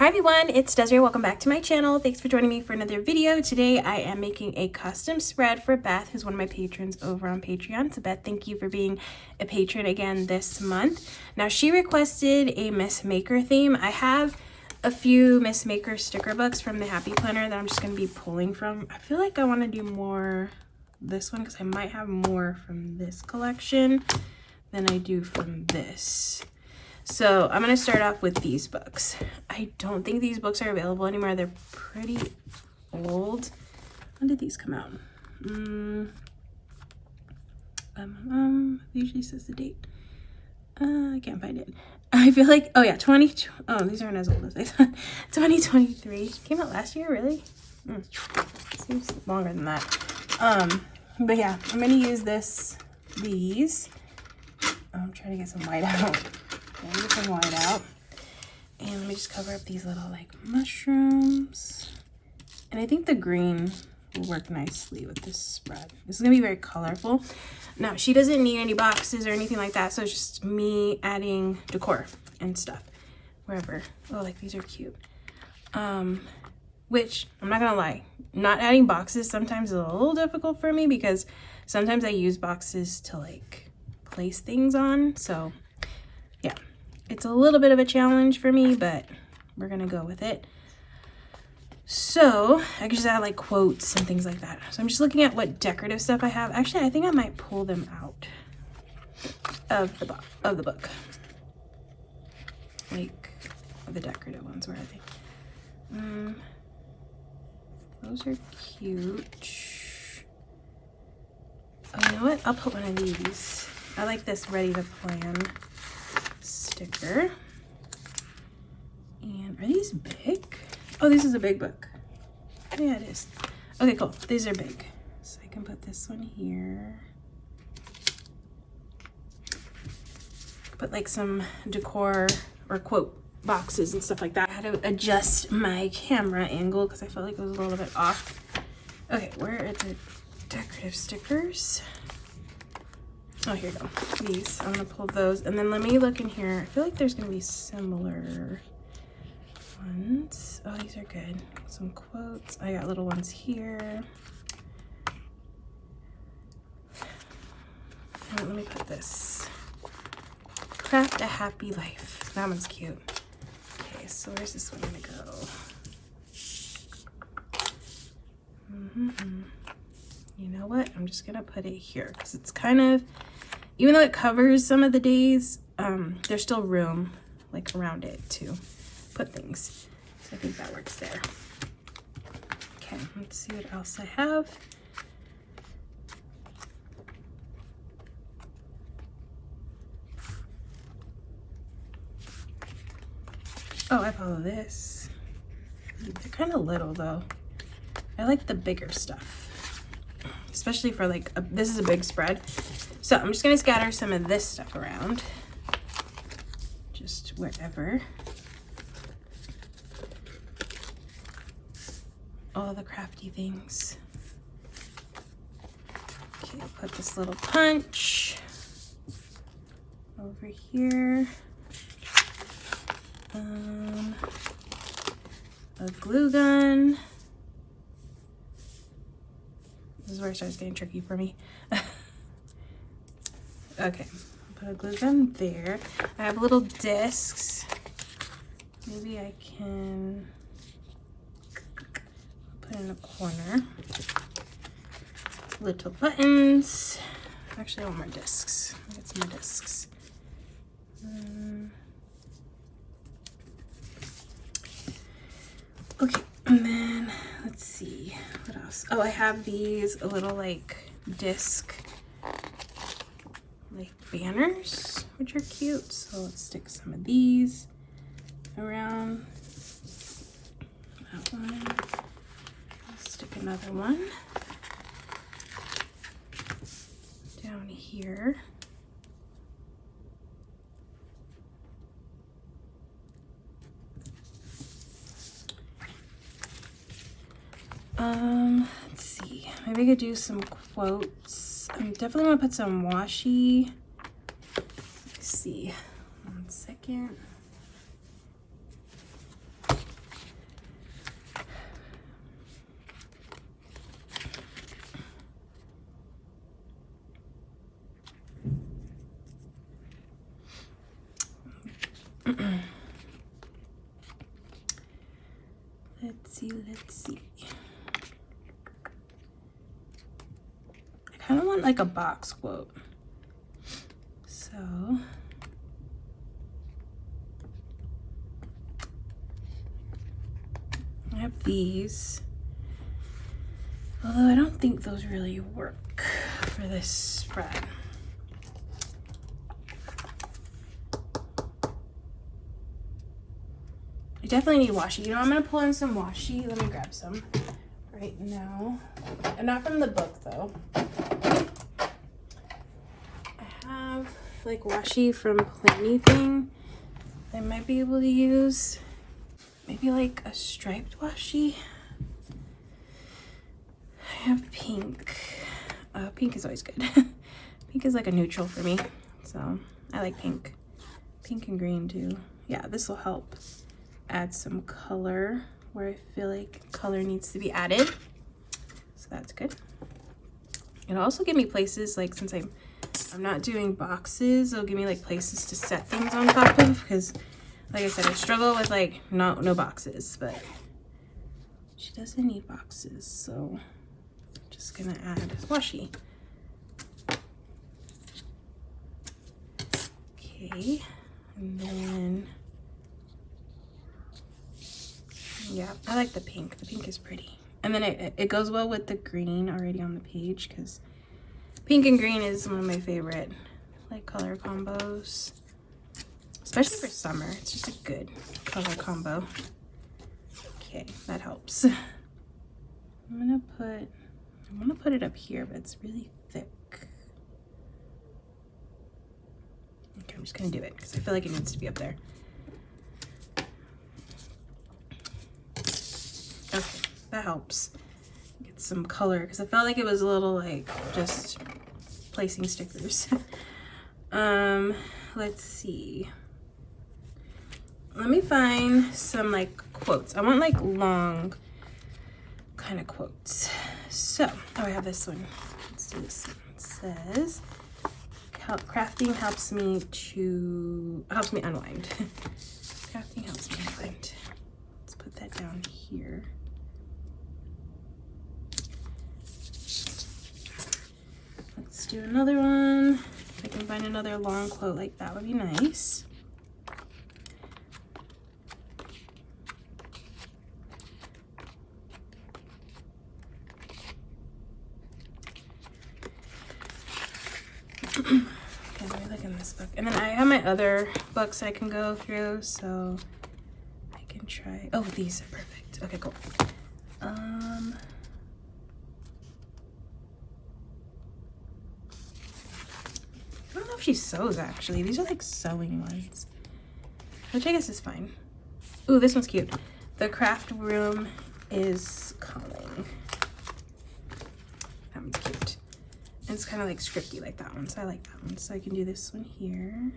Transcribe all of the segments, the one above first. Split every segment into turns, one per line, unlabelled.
Hi everyone, it's Desiree. Welcome back to my channel. Thanks for joining me for another video. Today I am making a custom spread for Beth, who's one of my patrons over on Patreon. So Beth, thank you for being a patron again this month. Now she requested a Miss Maker theme. I have a few Miss Maker sticker books from the Happy Planner that I'm just going to be pulling from. I feel like I want to do more this one because I might have more from this collection than I do from this. So I'm going to start off with these books. I don't think these books are available anymore. They're pretty old. When did these come out? Usually says the date. I can't find it. I feel like, oh yeah, oh, these aren't as old as I thought. 2023. Came out last year, really? Seems longer than that. But yeah, I'm going to use these. I'm trying to get some white out. Get some white out. And let me just cover up these little like mushrooms. And I think the green will work nicely with this spread. This is gonna be very colorful. Now she doesn't need any boxes or anything like that, so it's just me adding decor and stuff wherever. Oh, like these are cute. Which I'm not gonna lie, not adding boxes sometimes is a little difficult for me because sometimes I use boxes to like place things on. So yeah, it's a little bit of a challenge for me, but we're gonna go with it. So I can just add like quotes and things like that. So I'm just looking at what decorative stuff I have. Actually, I think I might pull them out of the book. Like the decorative ones, where are they? Those are cute. Oh, you know what? I'll put one of these. I like this Ready to Plan sticker. And are these big? Oh, this is a big book. Yeah, it is. Okay, cool. These are big. So I can put this one here. Put like some decor or quote boxes and stuff like that. I had to adjust my camera angle because I felt like it was a little bit off. Okay, where are the decorative stickers? Oh, here you go. These. I'm going to pull those. And then let me look in here. I feel like there's going to be similar ones. Oh, these are good. Some quotes. I got little ones here. And let me put this. Craft a Happy Life. That one's cute. Okay, so where's this one going to go? You know what? I'm just going to put it here because it's kind of, even though it covers some of the days, there's still room like around it to put things. So I think that works there. Okay, let's see what else I have. Oh, I have all of this. They're kind of little though. I like the bigger stuff, especially for like, this is a big spread. So I'm just gonna scatter some of this stuff around, just wherever. All the crafty things. Okay, I'll put this little punch over here. A glue gun. This is where it starts getting tricky for me. Okay, put a glue gun there. I have little discs. Maybe I can put in a corner. Little buttons. Actually, I want more discs. I'll get some more discs. Okay, and then let's see what else. Oh, I have these little like disc like banners, which are cute. So let's stick some of these around that one. Let's stick another one down here. Let's see. Maybe I could do some quotes. I'm definitely gonna put some washi. Let's see. 1 second. Let's see. I kind of want like a box quote. So I have these. Although I don't think those really work for this spread. I definitely need washi. You know, I'm gonna pull in some washi. Let me grab some right now. And not from the book though. I have like washi from Planything I might be able to use. Maybe like a striped washi. I have pink. Pink is always good. Pink is like a neutral for me, so I like pink. Pink and green too. Yeah, this will help add some color where I feel like color needs to be added. So that's good. It'll also give me places, like since I'm not doing boxes, it'll give me like places to set things on top of, because like I said, I struggle with like no boxes, but she doesn't need boxes, so I'm just gonna add washi. Okay, and then yeah, I like the pink. The pink is pretty. And then it goes well with the green already on the page, because pink and green is one of my favorite like color combos, especially for summer. It's just a good color combo. Okay, that helps. I'm gonna put it up here, but it's really thick. Okay, I'm just gonna do it because I feel like it needs to be up there. Okay, that helps. Get some color, because I felt like it was a little like just placing stickers. Let's see. Let me find some like quotes. I want like long kind of quotes. So, oh, I have this one. Let's do this one. It says, crafting helps me unwind. Crafting helps me unwind. Let's put that down here. Let's do another one. If I can find another long quote like that would be nice. Okay, let me look in this book. And then I have my other books I can go through, so I can try. Oh, these are perfect. Okay, cool. I don't know if she sews actually. These are like sewing ones, which I guess is fine. Ooh, this one's cute. The craft room is calling. That one's cute. And it's kind of like scripty like that one, so I like that one. So I can do this one here.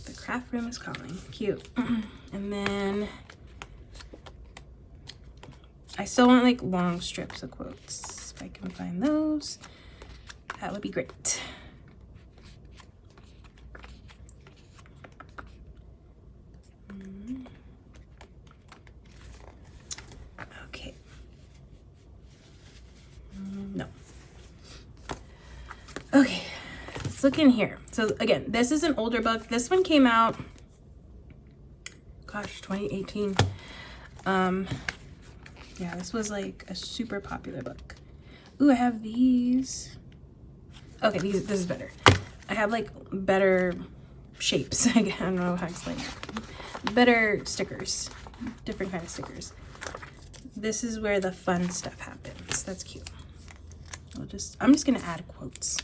The craft room is calling. Cute. And then I still want like long strips of quotes. If I can find those, that would be great. Okay. No. Okay, let's look in here. So again, this is an older book. This one came out, gosh, 2018. Yeah, this was like a super popular book. Ooh, I have these. Okay, this is better. I have like better shapes. I don't know how to explain it. Better stickers, different kind of stickers. This is where the fun stuff happens. That's cute. I'm just gonna add quotes.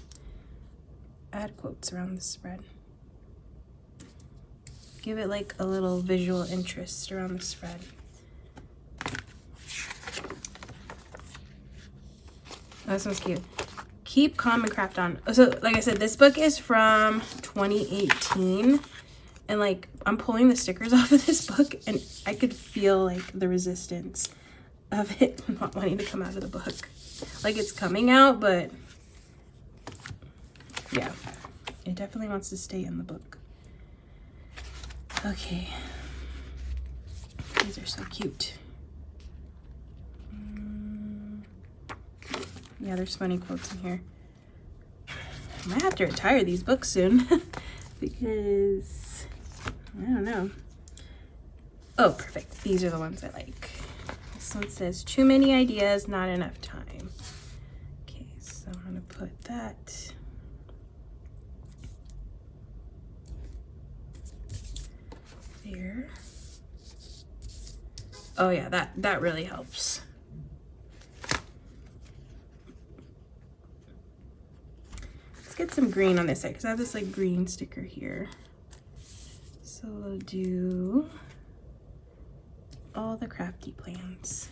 Add quotes around the spread. Give it like a little visual interest around the spread. Oh, this one's cute. Keep calm and craft on. So like I said, this book is from 2018, and like I'm pulling the stickers off of this book and I could feel like the resistance of it not wanting to come out of the book. Like it's coming out, but yeah, it definitely wants to stay in the book. Okay. These are so cute. Yeah, there's funny quotes in here. I might have to retire these books soon because I don't know. Oh, perfect. These are the ones I like. This one says, too many ideas, not enough time. Okay, so I'm gonna put that there. Oh yeah, that really helps. Let's get some green on this side because I have this like green sticker here. So we'll do all the crafty plans.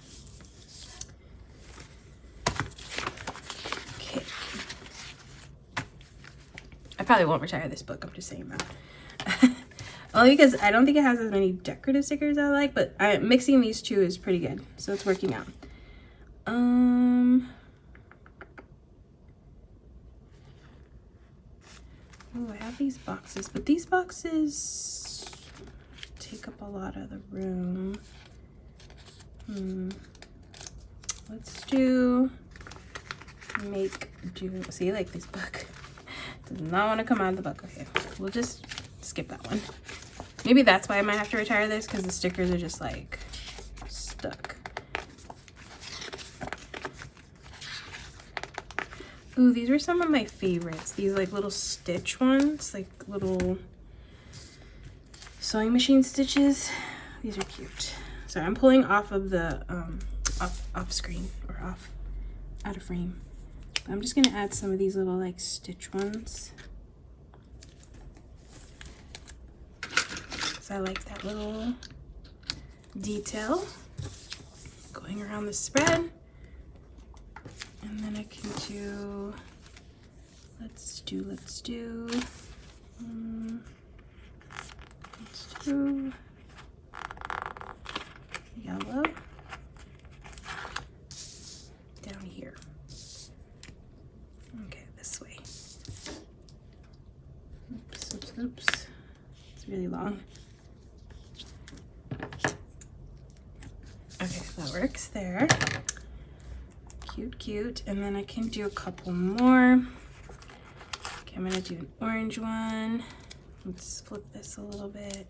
Okay. I probably won't retire this book, I'm just saying that. Only because I don't think it has as many decorative stickers I like, but mixing these two is pretty good, so it's working out. Oh, I have these boxes, but these boxes take up a lot of the room. Let's do see, like this book does not want to come out of the book. Okay, we'll just skip that one. Maybe that's why I might have to retire this, because the stickers are just like stuck. Ooh, these were some of my favorites. These like little stitch ones, like little sewing machine stitches. These are cute. So I'm pulling off of the off screen or out of frame. I'm just gonna add some of these little like stitch ones. So I like that little detail going around the spread. And then I can do, let's do yellow down here. Okay, this way. Oops. It's really long. Okay, that works there. Cute. And then I can do a couple more. Okay, I'm gonna do an orange one. Let's flip this a little bit.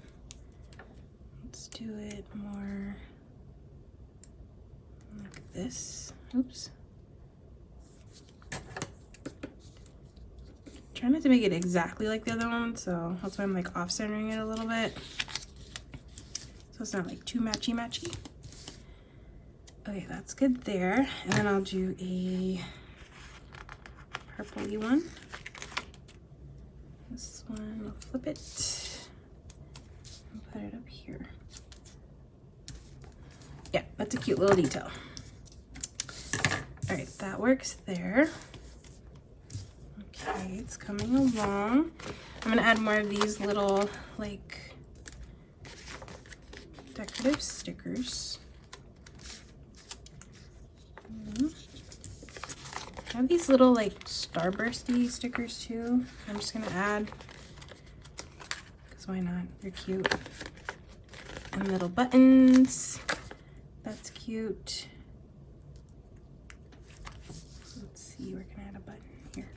Let's do it more like this. Oops. Trying not to make it exactly like the other one, so that's why I'm like off-centering it a little bit. So it's not like too matchy-matchy. Okay, that's good there. And then I'll do a purpley one. This one, I'll flip it and put it up here. Yeah, that's a cute little detail. All right, that works there. Okay, it's coming along. I'm gonna add more of these little like decorative stickers. I have these little like starbursty stickers too. I'm just gonna add, because why not? They're cute. And little buttons. That's cute. Let's see, where can I add a button? Here.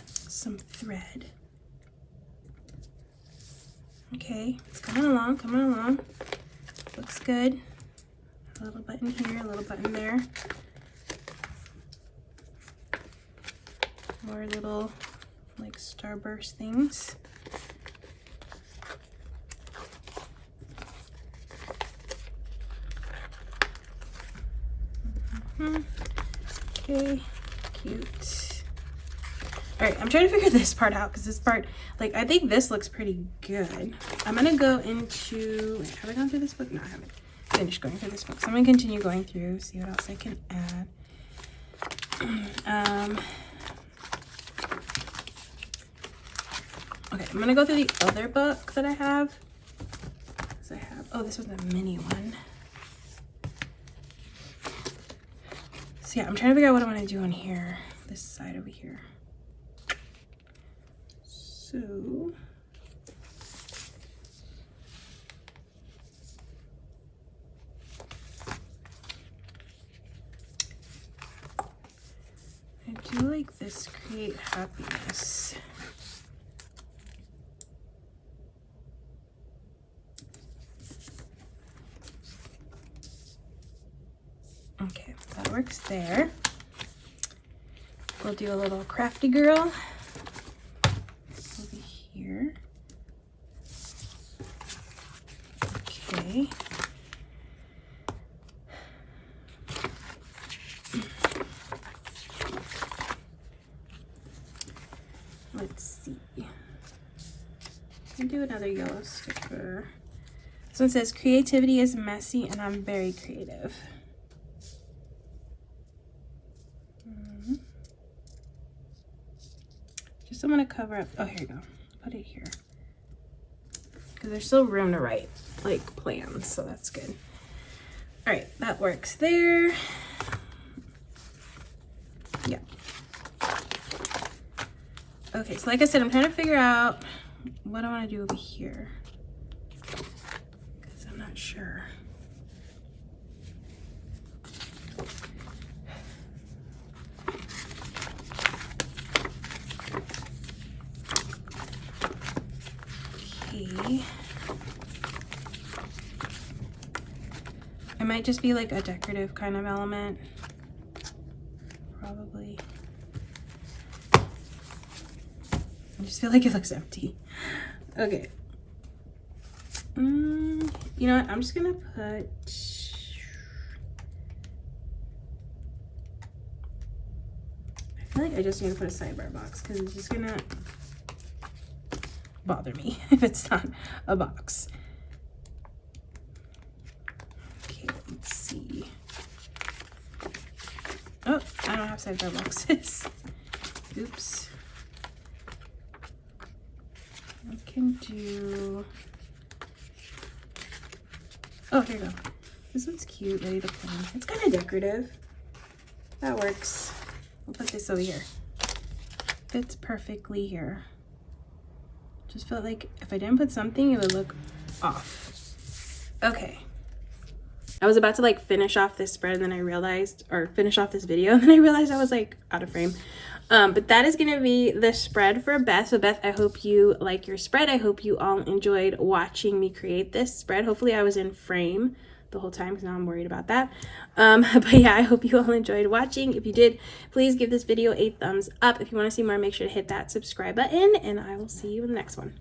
Some thread. Okay, it's coming along. Looks good. A little button here, a little button there. More little like starburst things. Okay, cute. All right, I'm trying to figure this part out because this part, like, I think this looks pretty good. I'm gonna go into, wait, have I gone through this book? No, I haven't finished going through this book. So I'm gonna continue going through, see what else I can add. Okay, I'm gonna go through the other book that I have. So I have, oh, this was a mini one. So yeah, I'm trying to figure out what I want to do on here, this side over here. So is Create Happiness. Okay, that works there. We'll do a little crafty girl over here. Okay. Let's see. I'll do another yellow sticker. This one says, creativity is messy and I'm very creative. Just I'm gonna cover up, oh, here you go. Put it here. Because there's still room to write, like, plans, so that's good. All right, that works there. Yeah. Okay, so like I said, I'm trying to figure out what I want to do over here. Because I'm not sure. Okay. It might just be like a decorative kind of element. Probably. I just feel like it looks empty. Okay. You know what? I'm just gonna put... I feel like I just need to put a sidebar box because it's just gonna bother me if it's not a box. Okay, let's see. Oh, I don't have sidebar boxes. Oops. I can do... Oh, here you go. This one's cute, ready to plan. It's kind of decorative. That works. I'll put this over here. Fits perfectly here. Just felt like if I didn't put something, it would look off. Okay. I was about to like finish off this spread and then I realized, or finish off this video, and then I realized I was like out of frame. But that is gonna be the spread for Beth. So Beth, I hope you like your spread. I hope you all enjoyed watching me create this spread. Hopefully I was in frame the whole time because now I'm worried about that. But yeah, I hope you all enjoyed watching. If you did, please give this video a thumbs up. If you want to see more, make sure to hit that subscribe button and I will see you in the next one.